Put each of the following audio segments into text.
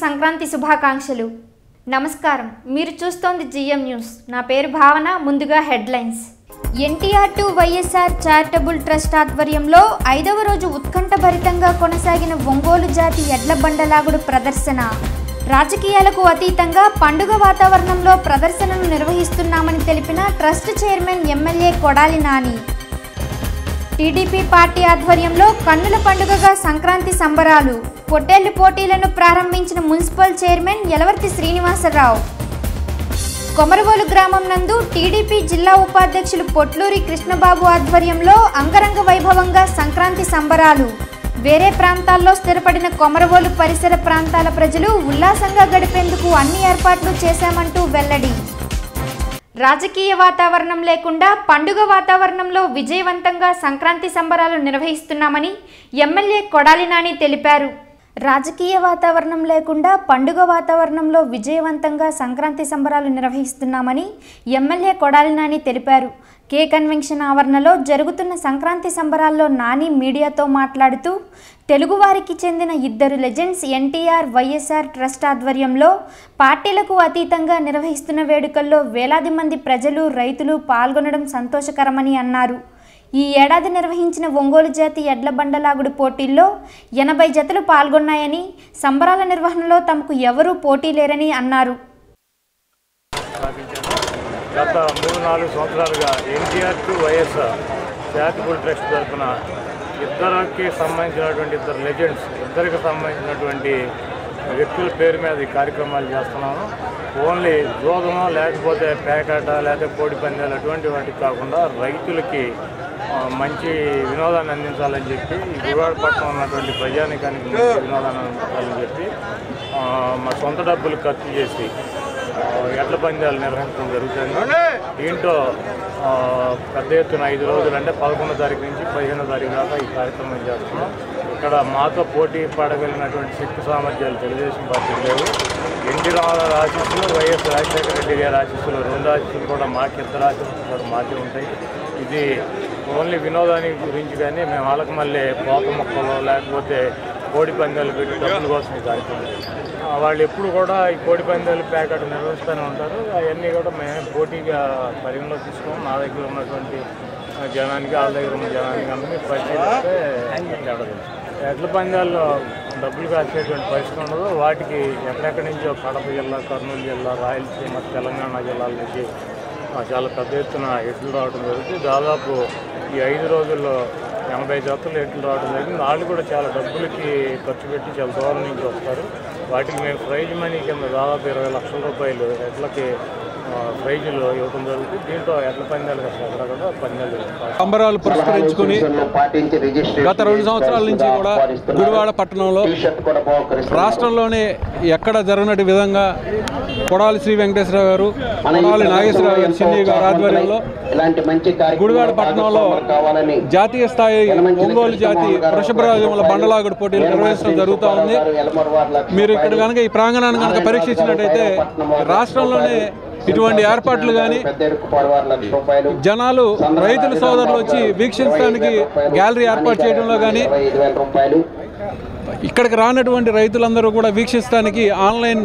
సంక్రాంతి శుభాకాంక్షలు. నమస్కారం, మీరు చూస్తోంది జిఎం న్యూస్. నా పేరు భావన. ముందుగా headlines. NTR to YSR charitable trust ఆధ్వర్యంలో 5వ రోజు ఉత్కంఠభరితంగా కొనసాగిన ఒంగోలు జాతి ఎడ్ల బండలాగుడు ప్రదర్శన. రాజకీయాలకు అతీతంగా పండుగ వాతావరణంలో ప్రదర్శనను నిర్వహిస్తున్నామని తెలిపిన trust chairman MLA Kodali Nani. TDP party ఆధ్వర్యంలో కన్నుల పండుగగా సంక్రాంతి సంబరాలు. పొట్టేళ్లు పోటీలను ప్రారంభించిన మున్సిపల్ చైర్మన్ యలవర్తి శ్రీనివాసరావు. కొమరవోలు గ్రామం నందు టీడీపీ జిల్లా ఉపాధ్యక్షులు పొట్లూరి కృష్ణబాబు ఆధ్వర్యంలో అంగరంగ వైభవంగా సంక్రాంతి సంబరాలు. వేరే ప్రాంతాల్లో స్థిరపడిన కొమరవోలు పరిసర ప్రాంతాల ప్రజలు ఉల్లాసంగా గడిపేందుకు అన్ని ఏర్పాట్లు చేశామంటూ వెల్లడి. రాజకీయ వాతావరణం లేకుండా పండుగ వాతావరణంలో విజయవంతంగా సంక్రాంతి సంబరాలు నిర్వహిస్తున్నామని ఎమ్మెల్యే కొడాలి నాని తెలిపారు. రాజకీయ వాతావరణం లేకుండా పండుగ వాతావరణంలో విజయవంతంగా సంక్రాంతి సంబరాలు నిర్వహిస్తున్నామని ఎమ్మెల్యే కొడాలి నాని తెలిపారు. కే కన్వెన్షన్ ఆవరణలో జరుగుతున్న సంక్రాంతి సంబరాల్లో నాని మీడియాతో మాట్లాడుతూ, తెలుగువారికి చెందిన 2 లెజెండ్స్ ఎన్టీఆర్ వైఎస్ఆర్ ట్రస్ట్ ఆధ్వర్యంలో పార్టీలకు అతీతంగా నిర్వహిస్తున్న వేడుకల్లో వేలాది మంది ప్రజలు, రైతులు పాల్గొనడం సంతోషకరమని అన్నారు. ఈ ఏడాది నిర్వహించిన ఒంగోలు జాతి ఎడ్ల బండలాగుడు పోటీల్లో 80 జతలు పాల్గొన్నాయని, సంబరాల నిర్వహణలో తమకు ఎవరూ పోటీ లేరని అన్నారు. గత 3-4 సంవత్సరాలుగా NTR to YSR charitable trust తరఫున ఇద్దరికి సంబంధించినటువంటి 2 లెజెండ్స్, ఇద్దరికి సంబంధించినటువంటి వ్యక్తుల పేరు మీద ఈ కార్యక్రమాలు చేస్తున్నాము. ఓన్లీ జోదం లేకపోతే పేకాట లేకపోతే కోడి పందాలు అటువంటి వాటికి కాకుండా రైతులకి మంచి వినోదాన్ని అందించాలని చెప్పి ఈ గుడివాడపట్నం ఉన్నటువంటి ప్రజానికానికి మంచి వినోదాన్ని అందించాలని చెప్పి మా సొంత డబ్బులు ఖర్చు చేసి ఎడ్ల పందాలు నిర్వహించడం జరుగుతుంది. దీంట్లో పెద్ద ఎత్తున 5 రోజులు అంటే 11వ తారీఖు నుంచి 15వ తారీఖు దాకా ఈ కార్యక్రమం చేస్తున్నాం. ఇక్కడ మాతో పోటీ పడగలిగినటువంటి శక్తి సామర్థ్యాలు తెలుగుదేశం పార్టీకి లేవు. ఎన్టీ రామారావు ఆశీస్సులు, వైఎస్ రాజశేఖర రెడ్డి గారి ఆశీస్సులు, 2 ఆశీస్సులు కూడా మాకు, 2 ఆశీస్సులు కూడా మాకే ఉంటాయి. ఇది ఓన్లీ వినోదానికి గురించి కానీ మేము వాళ్ళకి మళ్ళీ పోత మొక్కలు లేకపోతే కోడి పందాలు పెట్టి డబ్బుల కోసం ఈ కార్యక్రమం. వాళ్ళు ఎప్పుడు కూడా ఈ కోడి పందాలు ప్యాకెట్ నిర్వహిస్తూనే ఉంటారు. అవన్నీ కూడా మేము పోటీగా పరిగణలో తీసుకోము. నా దగ్గర ఉన్నటువంటి జనానికి, వాళ్ళ దగ్గర ఉన్న జనానికి అందరినీ పరిశీలిస్తే తేడా. ఎడ్ల పందాల్లో డబ్బులు కాసేటువంటి పరిస్థితి ఉండదు. వాటికి ఎక్కడెక్కడి నుంచో కడప జిల్లా, కర్నూలు జిల్లా, రాయలసీమ, తెలంగాణ జిల్లాల నుంచి చాలా పెద్ద ఎత్తున ఎడ్లు రావడం జరుగుతుంది. దాదాపు ఈ 5 రోజుల్లో 80 జతలు ఎడ్లు రావడం జరిగింది. వాళ్ళు కూడా చాలా డబ్బులకి ఖర్చు పెట్టి చాలా దూరం నుంచి వస్తారు. వాటికి మేము ప్రైజ్ మనీ కింద దాదాపు 20 లక్షల రూపాయలు ఎడ్లకి ప్రైజులు ఇవ్వడం జరుగుతుంది. దీంట్లో ఎడ్ల పందాలు అక్కడ పందాలు సంబరాలు పురస్కరించుకుని గత 2 సంవత్సరాల నుంచి కూడా గుడివాడ పట్టణంలో రాష్ట్రంలోనే ఎక్కడ జరగనటి విధంగా కొడాలి శ్రీ వెంకటేశ్వరరావు గారు, కొడాలి నాగేశ్వరరావు గారు, చిన్ని గారు ఆధ్వర్యంలో గుడివాడ పట్టణంలో జాతీయ స్థాయి ఒంగోలు జాతి వృషభరాజముల బండలాగుడు పోటీలు నిర్వహించడం జరుగుతూ ఉంది. మీరు ఇక్కడ కనుక ఈ ప్రాంగణాన్ని కనుక పరీక్షించినట్టయితే రాష్ట్రంలోనే ఇటువంటి ఏర్పాట్లు కానీ జనాలు, రైతుల సోదరులు వచ్చి వీక్షించడానికి గ్యాలరీ ఏర్పాటు చేయడంలో కానీ, ఇక్కడికి రానటువంటి రైతులందరూ కూడా వీక్షించడానికి ఆన్లైన్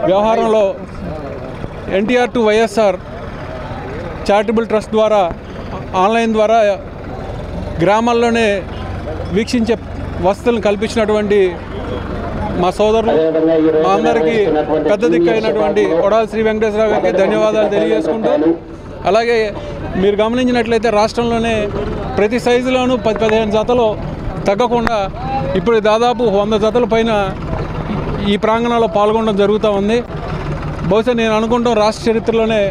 వ్యవహారంలో NTR to YSR charitable trust ద్వారా ఆన్లైన్ ద్వారా గ్రామాల్లోనే వీక్షించే వసతులను కల్పించినటువంటి మా సోదరులు, మా అందరికీ పెద్ద దిక్కు అయినటువంటి కొడాలి శ్రీ వెంకటేశ్వరరావు గారికి ధన్యవాదాలు తెలియజేసుకుంటూ, అలాగే మీరు గమనించినట్లయితే రాష్ట్రంలోనే ప్రతి సైజులోనూ 10-15 జతలు తగ్గకుండా ఇప్పుడు దాదాపు 100 జతల పైన ఈ ప్రాంగణంలో పాల్గొనడం జరుగుతూ ఉంది. బహుశా నేను అనుకుంటాం రాష్ట్ర చరిత్రలోనే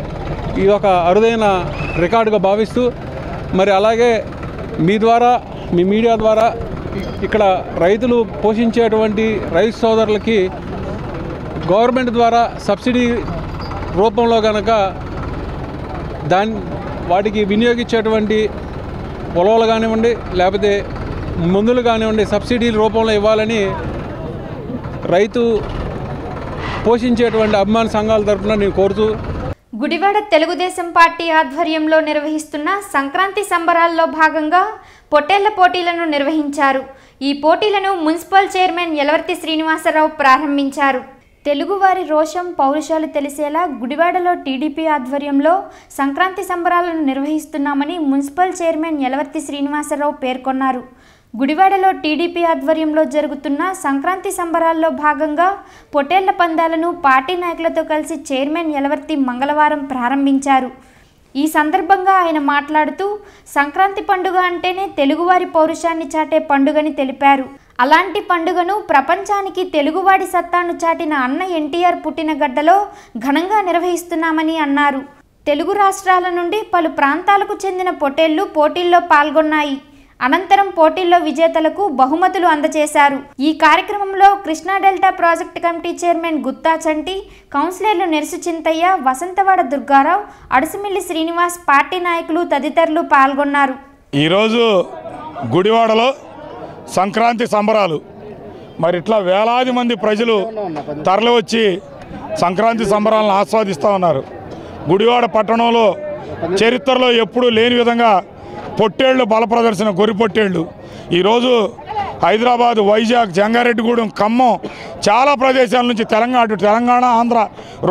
ఇది ఒక అరుదైన రికార్డుగా భావిస్తూ, మరి అలాగే మీ ద్వారా, మీ మీడియా ద్వారా ఇక్కడ రైతులు పోషించేటువంటి రైతు సోదరులకి గవర్నమెంట్ ద్వారా సబ్సిడీ రూపంలో కనుక వాటికి వినియోగించేటువంటి పొలాలు కానివ్వండి, లేకపోతే మందులు కానివ్వండి, సబ్సిడీ రూపంలో ఇవ్వాలని రైతు పోషించేటువంటి అభిమాన సంఘాల తరఫున నేను కోరుతూ, గుడివాడ తెలుగుదేశం పార్టీ ఆధ్వర్యంలో నిర్వహిస్తున్న సంక్రాంతి సంబరాల్లో భాగంగా పొట్టేళ్ల పోటీలను నిర్వహించారు. ఈ పోటీలను మున్సిపల్ చైర్మన్ యలవర్తి శ్రీనివాసరావు ప్రారంభించారు. తెలుగువారి రోషం పౌరుషాలు తెలిసేలా గుడివాడలో టీడీపీ ఆధ్వర్యంలో సంక్రాంతి సంబరాలను నిర్వహిస్తున్నామని మున్సిపల్ చైర్మన్ యలవర్తి శ్రీనివాసరావు పేర్కొన్నారు. గుడివాడలో టీడీపీ ఆధ్వర్యంలో జరుగుతున్న సంక్రాంతి సంబరాల్లో భాగంగా పొట్టేళ్ల పందాలను పార్టీ నాయకులతో కలిసి చైర్మన్ యలవర్తి మంగళవారం ప్రారంభించారు. ఈ సందర్భంగా ఆయన మాట్లాడుతూ సంక్రాంతి పండుగ అంటేనే తెలుగువారి పౌరుషాన్ని చాటే పండుగని తెలిపారు. అలాంటి పండుగను ప్రపంచానికి తెలుగువాడి సత్తాను చాటిన అన్న ఎన్టీఆర్ పుట్టిన గడ్డలో ఘనంగా నిర్వహిస్తున్నామని అన్నారు. తెలుగు రాష్ట్రాల నుండి పలు ప్రాంతాలకు చెందిన పొట్టేళ్లు పోటీల్లో పాల్గొన్నాయి. అనంతరం పోటీల్లో విజేతలకు బహుమతులు అందజేశారు. ఈ కార్యక్రమంలో Krishna delta project committee chairman Gutta Chanti, కౌన్సిలర్లు నెర్సు చింతయ్య, వసంతవాడ దుర్గారావు, అడుసుమిల్లి శ్రీనివాస్, పార్టీ నాయకులు తదితరులు పాల్గొన్నారు. ఈరోజు గుడివాడలో సంక్రాంతి సంబరాలు మరి ఇట్లా వేలాది మంది ప్రజలు తరలి వచ్చి సంక్రాంతి సంబరాలను ఆస్వాదిస్తూ ఉన్నారు. గుడివాడ పట్టణంలో చరిత్రలో ఎప్పుడూ లేని విధంగా పొట్టేళ్లు బల ప్రదర్శన, గొర్రె పొట్టేళ్లు ఈరోజు హైదరాబాద్, వైజాగ్, జంగారెడ్డిగూడెం, ఖమ్మం చాలా ప్రదేశాల నుంచి తెలంగాణ, ఆంధ్ర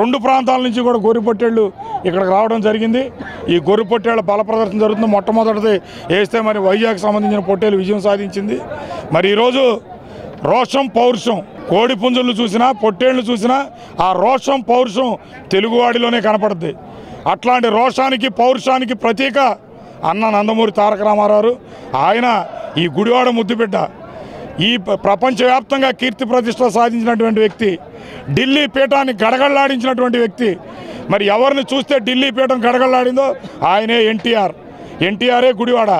2 ప్రాంతాల నుంచి కూడా గొర్రె పొట్టేళ్లు ఇక్కడికి రావడం జరిగింది. ఈ గొర్రె పొట్టేళ్ల బల ప్రదర్శన జరుగుతుంది. మొట్టమొదటిది వేస్తే మరి వైజాగ్ సంబంధించిన పొట్టేలు విజయం సాధించింది. మరి ఈరోజు రోషం పౌరుషం, కోడి పుంజులు చూసినా పొట్టేళ్లు చూసినా ఆ రోషం పౌరుషం తెలుగువాడిలోనే కనపడుతుంది. అట్లాంటి రోషానికి పౌరుషానికి ప్రతీక అన్న నందమూరి తారక రామారావు. ఆయన ఈ గుడివాడ ముద్దుబిడ్డ, ఈ ప్రపంచవ్యాప్తంగా కీర్తి ప్రతిష్ట సాధించినటువంటి వ్యక్తి, ఢిల్లీ పీఠాన్ని గడగడలాడించినటువంటి వ్యక్తి. మరి ఎవరిని చూస్తే ఢిల్లీ పీఠం గడగడలాడిందో ఆయనే ఎన్టీఆరే గుడివాడ.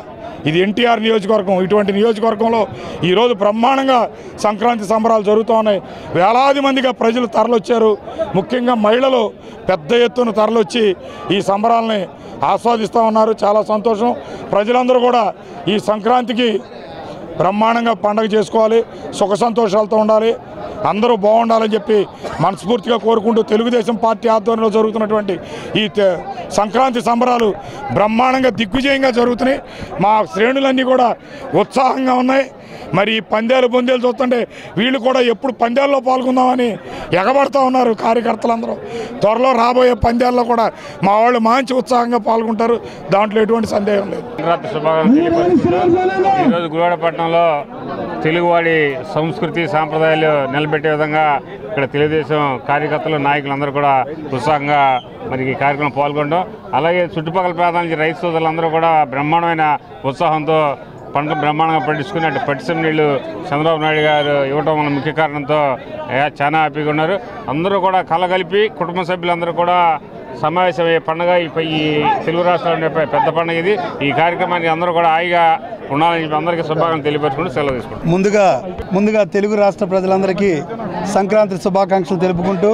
ఇది ఎన్టీఆర్ నియోజకవర్గం. ఇటువంటి నియోజకవర్గంలో ఈరోజు బ్రహ్మాండంగా సంక్రాంతి సంబరాలు జరుగుతూ ఉన్నాయి. వేలాది మందిగా ప్రజలు తరలొచ్చారు. ముఖ్యంగా మహిళలు పెద్ద ఎత్తున తరలొచ్చి ఈ సంబరాలని ఆస్వాదిస్తూ ఉన్నారు. చాలా సంతోషం. ప్రజలందరూ కూడా ఈ సంక్రాంతికి బ్రహ్మాండంగా పండగ చేసుకోవాలి, సుఖ సంతోషాలతో ఉండాలి, అందరూ బాగుండాలని చెప్పి మనస్ఫూర్తిగా కోరుకుంటూ తెలుగుదేశం పార్టీ ఆధ్వర్యంలో జరుగుతున్నటువంటి ఈ సంక్రాంతి సంబరాలు బ్రహ్మాండంగా దిగ్విజయంగా జరుగుతున్నాయి. మా శ్రేణులన్నీ కూడా ఉత్సాహంగా ఉన్నాయి. మరి ఈ పందేలు చూస్తుంటే వీళ్ళు కూడా ఎప్పుడు పందేల్లో పాల్గొందామని ఎగబడుతూ ఉన్నారు కార్యకర్తలందరూ. త్వరలో రాబోయే పందేల్లో కూడా మా వాళ్ళు మంచి ఉత్సాహంగా పాల్గొంటారు, దాంట్లో ఎటువంటి సందేహం లేదు. ఈరోజు గుడివాడ పట్టణంలో తెలుగువాడి సంస్కృతి సాంప్రదాయాలు నిలబెట్టే విధంగా ఇక్కడ తెలుగుదేశం కార్యకర్తలు, నాయకులందరూ కూడా ఉత్సాహంగా మరి ఈ కార్యక్రమం పాల్గొనడం, అలాగే చుట్టుపక్కల ప్రాంతాల నుంచి రైతు సోదరులందరూ కూడా బ్రహ్మాండమైన ఉత్సాహంతో పంటలు బ్రహ్మాండంగా పండించుకుని అటు పట్టిసీమ నీళ్లు చంద్రబాబు నాయుడు గారు ఇవ్వడం వల్ల ముఖ్య కారణంతో చాలా హ్యాపీగా ఉన్నారు. అందరూ కూడా కలగలిపి కుటుంబ సభ్యులందరూ కూడా సమావేశమయ్యే పండుగ ఈ తెలుగు రాష్ట్రాల్లో పెద్ద పండుగ ఇది. ఈ కార్యక్రమానికి అందరూ కూడా హాయిగా ఉండాలని చెప్పి అందరికీ శుభాకాంక్షలు తెలియపరుచుకుంటూ సెలవు తీసుకుంటాం. ముందుగా తెలుగు రాష్ట్ర ప్రజలందరికీ సంక్రాంతి శుభాకాంక్షలు తెలుపుకుంటూ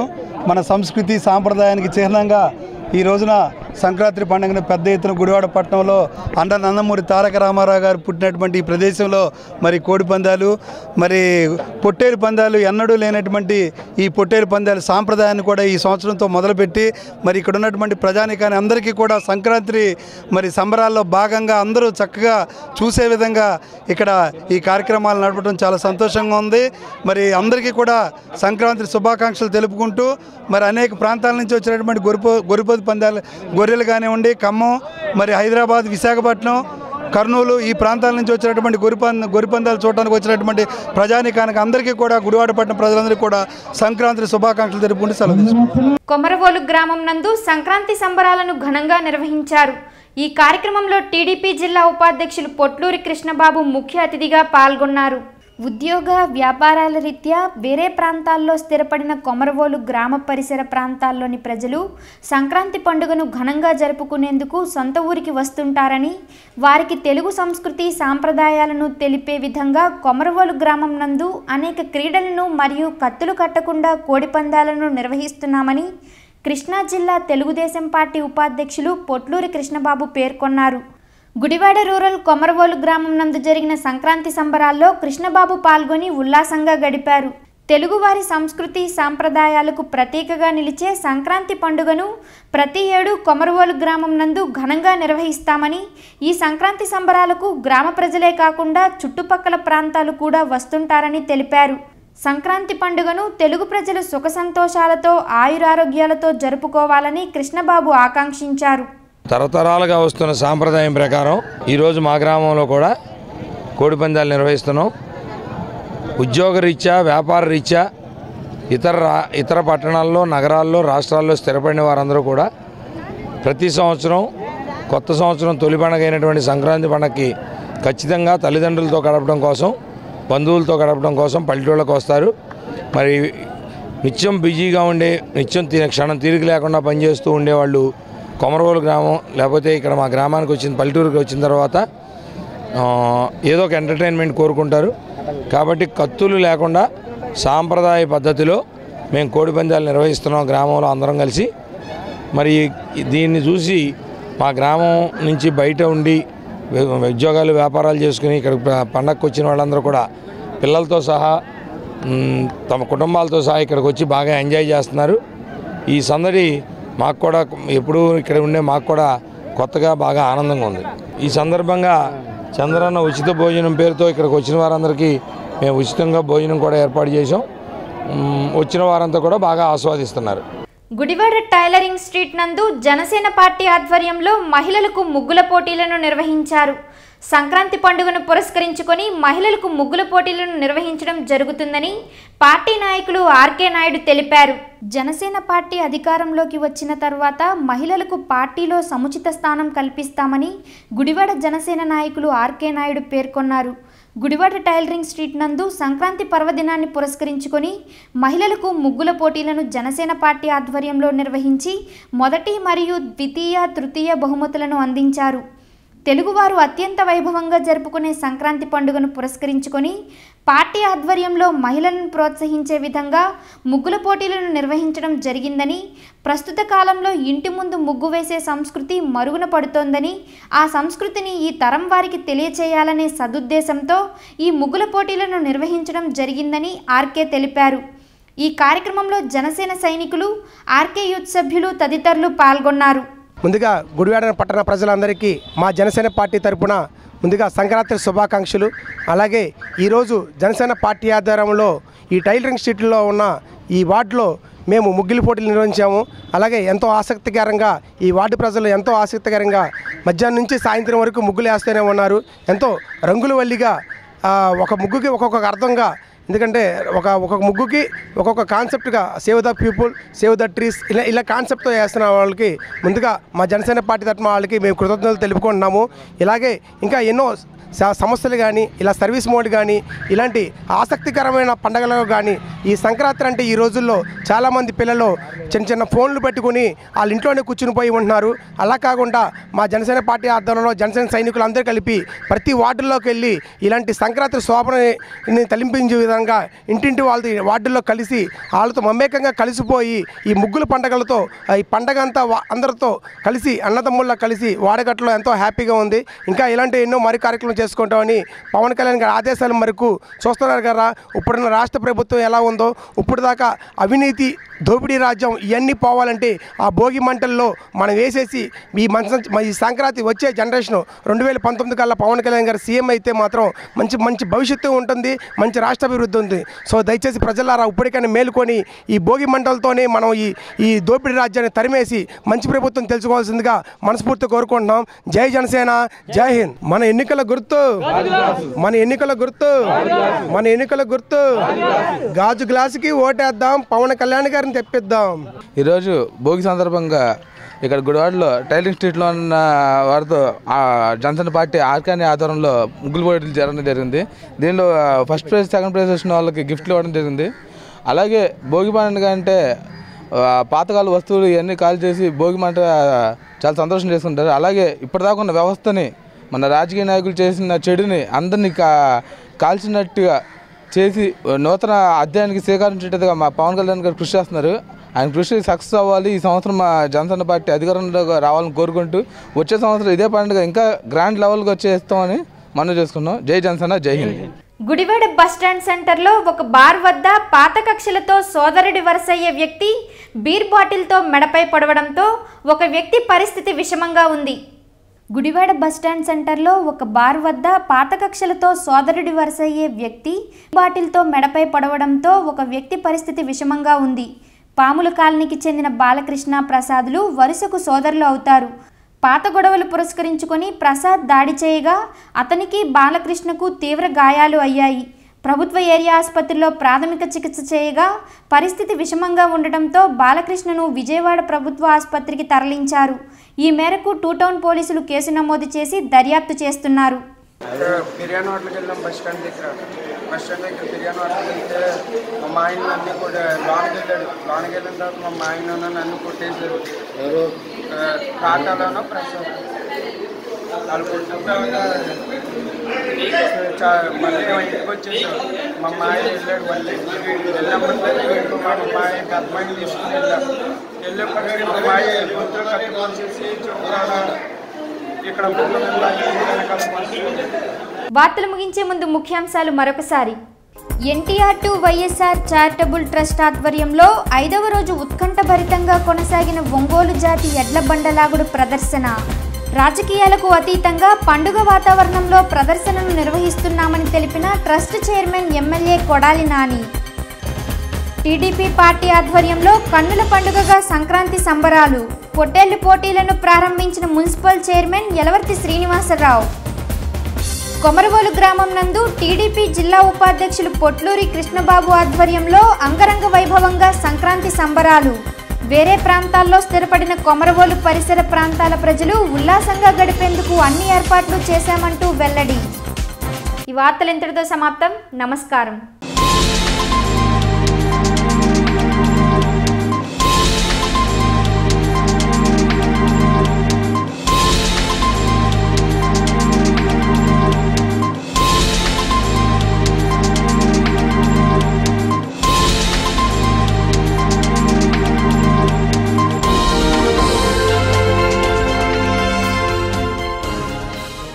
మన సంస్కృతి సాంప్రదాయానికి చిహ్నంగా ఈ రోజున సంక్రాంతి పండుగను పెద్ద ఎత్తున గుడివాడ పట్టణంలో అన్న నందమూరి తారక రామారావు గారు పుట్టినటువంటి ఈ ప్రదేశంలో మరి కోడి పందాలు, మరి పొట్టేలు పందాలు ఎన్నడూ లేనటువంటి ఈ పొట్టేలు పందాలు సాంప్రదాయాన్ని కూడా ఈ సంవత్సరంతో మొదలుపెట్టి మరి ఇక్కడ ఉన్నటువంటి ప్రజానికాన్ని అందరికీ కూడా సంక్రాంతి మరి సంబరాల్లో భాగంగా అందరూ చక్కగా చూసే విధంగా ఇక్కడ ఈ కార్యక్రమాలు నడపడం చాలా సంతోషంగా ఉంది. మరి అందరికీ కూడా సంక్రాంతి శుభాకాంక్షలు తెలుపుకుంటూ మరి అనేక ప్రాంతాల నుంచి వచ్చినటువంటి గొర్రెపోతు పందాలు, గొర్రెలు కానివ్వండి, ఖమ్మం, మరి హైదరాబాద్, విశాఖపట్నం, కర్నూలు ఈ ప్రాంతాల నుంచి వచ్చినటువంటి గొర్రె పందాలు చూడడానికి వచ్చినటువంటి ప్రజానికానికి అందరికీ కూడా గుడివాడ పట్టణ ప్రజలందరికీ కూడా సంక్రాంతి శుభాకాంక్షలు తెలుపుకుంటూ సెలవు తీసుకుంటాం. కొమరవోలు గ్రామం నందు సంక్రాంతి సంబరాలను ఘనంగా నిర్వహించారు. ఈ కార్యక్రమంలో టీడీపీ జిల్లా ఉపాధ్యక్షులు పొట్లూరి కృష్ణబాబు ముఖ్య అతిథిగా పాల్గొన్నారు. ఉద్యోగ వ్యాపారాల రీత్యా వేరే ప్రాంతాల్లో స్థిరపడిన కొమరవోలు గ్రామ పరిసర ప్రాంతాల్లోని ప్రజలు సంక్రాంతి పండుగను ఘనంగా జరుపుకునేందుకు సొంత ఊరికి వస్తుంటారని, వారికి తెలుగు సంస్కృతి సాంప్రదాయాలను తెలిపే విధంగా కొమరవోలు గ్రామం నందు అనేక క్రీడలను మరియు కత్తులు కట్టకుండా కోడిపందాలను నిర్వహిస్తున్నామని కృష్ణా జిల్లా తెలుగుదేశం పార్టీ ఉపాధ్యక్షులు పొట్లూరి కృష్ణబాబు పేర్కొన్నారు. గుడివాడ రూరల్ కొమరవోలు గ్రామం నందు జరిగిన సంక్రాంతి సంబరాల్లో కృష్ణబాబు పాల్గొని ఉల్లాసంగా గడిపారు. తెలుగువారి సంస్కృతి సాంప్రదాయాలకు ప్రతీకగా నిలిచే సంక్రాంతి పండుగను ప్రతి ఏడు కొమరవోలు గ్రామం నందు ఘనంగా నిర్వహిస్తామని, ఈ సంక్రాంతి సంబరాలకు గ్రామ ప్రజలే కాకుండా చుట్టుపక్కల ప్రాంతాలు కూడా వస్తుంటారని తెలిపారు. సంక్రాంతి పండుగను తెలుగు ప్రజలు సుఖ సంతోషాలతో ఆయురారోగ్యాలతో జరుపుకోవాలని కృష్ణబాబు ఆకాంక్షించారు. తరతరాలుగా వస్తున్న సాంప్రదాయం ప్రకారం ఈరోజు మా గ్రామంలో కూడా కోడిపందాలు నిర్వహిస్తున్నాం. ఉద్యోగ రీత్యా, వ్యాపార రీత్యా ఇతర పట్టణాల్లో, నగరాల్లో, రాష్ట్రాల్లో స్థిరపడిన వారందరూ కూడా ప్రతి సంవత్సరం కొత్త సంవత్సరం తొలి పండుగ అయినటువంటి సంక్రాంతి పండుగకి ఖచ్చితంగా తల్లిదండ్రులతో గడపడం కోసం, బంధువులతో గడపడం కోసం పల్లెటూళ్ళకు వస్తారు. మరి నిత్యం బిజీగా ఉండే, నిత్యం క్షణం తీరిక లేకుండా పనిచేస్తూ ఉండేవాళ్ళు కొమరవోలు గ్రామం లేకపోతే ఇక్కడ మా గ్రామానికి వచ్చిన పల్లెటూరుకి వచ్చిన తర్వాత ఏదో ఒక ఎంటర్టైన్మెంట్ కోరుకుంటారు. కాబట్టి కత్తులు లేకుండా సాంప్రదాయ పద్ధతిలో మేము కోడిపందాలు నిర్వహిస్తున్నాం గ్రామంలో అందరం కలిసి. మరి దీన్ని చూసి మా గ్రామం నుంచి బయట ఉండి ఉద్యోగాలు, వ్యాపారాలు చేసుకుని ఇక్కడ పండగకు వచ్చిన వాళ్ళందరూ కూడా పిల్లలతో సహా తమ కుటుంబాలతో సహా ఇక్కడికి వచ్చి బాగా ఎంజాయ్ చేస్తున్నారు. ఈ సందడి మాకు కూడా ఎప్పుడూ ఇక్కడ ఉండే మాకు కూడా కొత్తగా బాగా ఆనందంగా ఉంది. ఈ సందర్భంగా చంద్రన్న ఉచిత భోజనం పేరుతో ఇక్కడికి వచ్చిన వారందరికీ మేము ఉచితంగా భోజనం కూడా ఏర్పాటు చేసాం. వచ్చిన వారంతా కూడా బాగా ఆస్వాదిస్తున్నారు. గుడివాడ టైలరింగ్ స్ట్రీట్ నందు జనసేన పార్టీ ఆధ్వర్యంలో మహిళలకు ముగ్గుల పోటీలను నిర్వహించారు. సంక్రాంతి పండుగను పురస్కరించుకొని మహిళలకు ముగ్గుల పోటీలను నిర్వహించడం జరుగుతుందని పార్టీ నాయకులు ఆర్కే నాయుడు తెలిపారు. జనసేన పార్టీ అధికారంలోకి వచ్చిన తర్వాత మహిళలకు పార్టీలో సముచిత స్థానం కల్పిస్తామని గుడివాడ జనసేన నాయకులు ఆర్కే నాయుడు పేర్కొన్నారు. గుడివాడ టైలరింగ్ స్ట్రీట్ నందు సంక్రాంతి పర్వదినాన్ని పురస్కరించుకొని మహిళలకు ముగ్గుల పోటీలను జనసేన పార్టీ ఆధ్వర్యంలో నిర్వహించి మొదటి మరియు ద్వితీయ, తృతీయ బహుమతులను అందించారు. తెలుగువారు అత్యంత వైభవంగా జరుపుకునే సంక్రాంతి పండుగను పురస్కరించుకొని పార్టీ ఆధ్వర్యంలో మహిళలను ప్రోత్సహించే విధంగా ముగ్గుల పోటీలను నిర్వహించడం జరిగిందని, ప్రస్తుత కాలంలో ఇంటి ముందు ముగ్గు వేసే సంస్కృతి మరుగున పడుతోందని, ఆ సంస్కృతిని ఈ తరం వారికి తెలియచేయాలనే సదుద్దేశంతో ఈ ముగ్గుల పోటీలను నిర్వహించడం జరిగిందని ఆర్కే తెలిపారు. ఈ కార్యక్రమంలో జనసేన సైనికులు, ఆర్కే యూత్ సభ్యులు తదితరులు పాల్గొన్నారు. ముందుగా గుడివాడ పట్టణ ప్రజలందరికీ మా జనసేన పార్టీ తరపున ముందుగా సంక్రాంతి శుభాకాంక్షలు. అలాగే ఈరోజు జనసేన పార్టీ ఆధ్వర్యంలో ఈ టైలరింగ్ స్ట్రీట్లో ఉన్న ఈ వార్డులో మేము ముగ్గుల పోటీలు నిర్వహించాము. అలాగే ఎంతో ఆసక్తికరంగా ఈ వార్డు ప్రజలు ఎంతో ఆసక్తికరంగా మధ్యాహ్నం నుంచి సాయంత్రం వరకు ముగ్గులు వేస్తూనే ఉన్నారు. ఎంతో రంగుల వల్లిగా ఒక ముగ్గుకి ఒక్కొక్క అర్థంగా, ఎందుకంటే ఒక ముగ్గుకి ఒక్కొక్క కాన్సెప్ట్గా save the people, save the trees ఇలా కాన్సెప్ట్తో వేస్తున్న వాళ్ళకి ముందుగా మా జనసేన పార్టీ తరఫున వాళ్ళకి మేము కృతజ్ఞతలు తెలుపుకుంటున్నాము. ఇలాగే ఇంకా ఎన్నో సమస్యలు కానీ, ఇలా సర్వీస్ మోడ్ కానీ, ఇలాంటి ఆసక్తికరమైన పండుగలు కానీ, ఈ సంక్రాంతి అంటే ఈ రోజుల్లో చాలామంది పిల్లలు చిన్న చిన్న ఫోన్లు పెట్టుకుని వాళ్ళ ఇంట్లోనే కూర్చుని పోయి ఉంటున్నారు. అలా కాకుండా మా జనసేన పార్టీ ఆధ్వర్యంలో జనసేన సైనికులు అందరూ కలిపి ప్రతి వార్డుల్లోకి వెళ్ళి ఇలాంటి సంక్రాంతి శోభని తలింపించే విధంగా ఇంటింటి వాళ్ళ వార్డుల్లో కలిసి వాళ్ళతో మమేకంగా కలిసిపోయి ఈ ముగ్గుల పండుగలతో ఈ పండగ అంతా అందరితో కలిసి అన్నదమ్ముళ్ళ కలిసి వాడగట్లో ఎంతో హ్యాపీగా ఉంది. ఇంకా ఇలాంటి ఎన్నో మరి కార్యక్రమం చేసుకుంటామని పవన్ కళ్యాణ్ గారి ఆదేశాల మేరకు చూస్తున్నారు కదా. ఇప్పుడున్న రాష్ట్ర ప్రభుత్వం ఎలా ఉందో, ఇప్పుడు దాకా అవినీతి, దోపిడీ రాజ్యం ఇవన్నీ పోవాలంటే ఆ భోగి మంటల్లో మనం వేసేసి ఈ సంక్రాంతి వచ్చే జనరేషన్ 2019 కల్లా పవన్ కళ్యాణ్ గారు సీఎం అయితే మాత్రం మంచి భవిష్యత్తు ఉంటుంది, మంచి రాష్ట్ర అభివృద్ధి ఉంది. సో దయచేసి ప్రజలారా ఇప్పటికైనా మేలుకొని ఈ భోగి మంటలతోనే మనం ఈ దోపిడీ రాజ్యాన్ని తరిమేసి మంచి ప్రభుత్వం తెలుసుకోవాల్సిందిగా మనస్ఫూర్తి కోరుకుంటున్నాం. జై జనసేన, జై హింద్. మన ఎన్నికల గుర్తు గాజు గ్లాసుకి ఓటేద్దాం, పవన్ కళ్యాణ్ గారిని తెప్పిద్దాం. ఈరోజు భోగి సందర్భంగా ఇక్కడ గుడివాడలో టైలరింగ్ స్ట్రీట్లో ఉన్న వారితో జనసేన పార్టీ ఆర్కాని ఆధ్వర్యంలో ముగ్గులు పోటీలు జరగడం జరిగింది. దీనిలో ఫస్ట్ ప్రైజ్, సెకండ్ ప్రైజ్ వచ్చిన వాళ్ళకి గిఫ్ట్లు ఇవ్వడం జరిగింది. అలాగే భోగి పండుగ అంటే పాతకాల వస్తువులు ఇవన్నీ కాల్ చేసి భోగి మంట చాలా సంతోషం చేసుకుంటారు. అలాగే ఇప్పటిదాకా ఉన్న వ్యవస్థని, మన రాజకీయ నాయకులు చేసిన చెడుని అందరినీ కాల్చినట్టుగా చేసి నూతన అధ్యాయానికి శ్రీకారం మా పవన్ కళ్యాణ్ గారు కృషి చేస్తున్నారు. ఆయన కృషి సక్సెస్ అవ్వాలి. ఈ సంవత్సరం మా జనసేన పార్టీ అధికారంలో రావాలని కోరుకుంటూ వచ్చే సంవత్సరం ఇదే పండుగ ఇంకా గ్రాండ్ లెవెల్గా వచ్చేస్తామని మనం చేసుకున్నాం. జై జనసేన, జై హింద్. గుడివాడ బస్టాండ్ సెంటర్లో ఒక బార్ వద్ద పాత కక్షలతో సోదరుడి వరసయ్యే వ్యక్తి బీర్ బాటిల్తో మెడపై పడవడంతో ఒక వ్యక్తి పరిస్థితి విషమంగా ఉంది. గుడివాడ బస్టాండ్ సెంటర్లో ఒక బార్ వద్ద పాత కక్షలతో సోదరుడి వరసయ్యే వ్యక్తి బాటిల్తో మెడపై పడవడంతో ఒక వ్యక్తి పరిస్థితి విషమంగా ఉంది. పాముల కాలనీకి చెందిన బాలకృష్ణ ప్రసాదులు వరుసకు సోదరులు అవుతారు. పాత గొడవలు పురస్కరించుకొని ప్రసాద్ దాడి చేయగా అతనికి బాలకృష్ణకు తీవ్ర గాయాలు అయ్యాయి. ప్రభుత్వ ఏరియా ఆసుపత్రిలో ప్రాథమిక చికిత్స చేయగా పరిస్థితి విషమంగా ఉండటంతో బాలకృష్ణను విజయవాడ ప్రభుత్వ ఆసుపత్రికి తరలించారు. ఈ మేరకు 2 టౌన్ పోలీసులు కేసు నమోదు చేసి దర్యాప్తు చేస్తున్నారు. బిర్యానీ హోటల్కి వెళ్ళాం బస్ స్టాండ్ దగ్గర బిర్యానీ హోటల్కి వెళ్తే మా ఆయన అన్నీ కూడా లోనికి వెళ్ళిన తర్వాత మా ఆయన నన్ను కొట్టేశారు. ఖాతాలోనో ప్రసాద్ వాళ్ళు కొట్టుకుంటా మళ్ళీ ఇంటికి వచ్చేసారు. మా ఆయన వెళ్ళాడు. మళ్ళీ వెళ్ళినప్పుడు మా ఆయనకి అమ్మాయిని తీసుకుని వెళ్ళేప్పటికీ మా అమ్మాయి గొంతులు కట్టుకొచ్చేసి ఇక్కడ వార్తలు ముగించే ముందు ముఖ్యాంశాలు మరొకసారి. NTR to YSR charitable trust ఆధ్వర్యంలో 5వ రోజు ఉత్కంఠభరితంగా కొనసాగిన ఒంగోలు జాతి ఎడ్ల బండలాగుడు ప్రదర్శన. రాజకీయాలకు అతీతంగా పండుగ వాతావరణంలో ప్రదర్శనను నిర్వహిస్తున్నామని తెలిపిన trust chairman MLA Kodali Nani. TDP party ఆధ్వర్యంలో కన్నుల పండుగగా సంక్రాంతి సంబరాలు. పొట్టేళ్లు పోటీలను ప్రారంభించిన మున్సిపల్ చైర్మన్ యలవర్తి శ్రీనివాసరావు. కొమరవోలు గ్రామం నందు టీడీపీ జిల్లా ఉపాధ్యక్షులు పొట్లూరి కృష్ణబాబు ఆధ్వర్యంలో అంగరంగ వైభవంగా సంక్రాంతి సంబరాలు. వేరే ప్రాంతాల్లో స్థిరపడిన కొమరవోలు పరిసర ప్రాంతాల ప్రజలు ఉల్లాసంగా గడిపేందుకు అన్ని ఏర్పాట్లు చేశామంటూ వెల్లడి. ఈ వార్తలు ఇంతటితో సమాప్తం. నమస్కారం.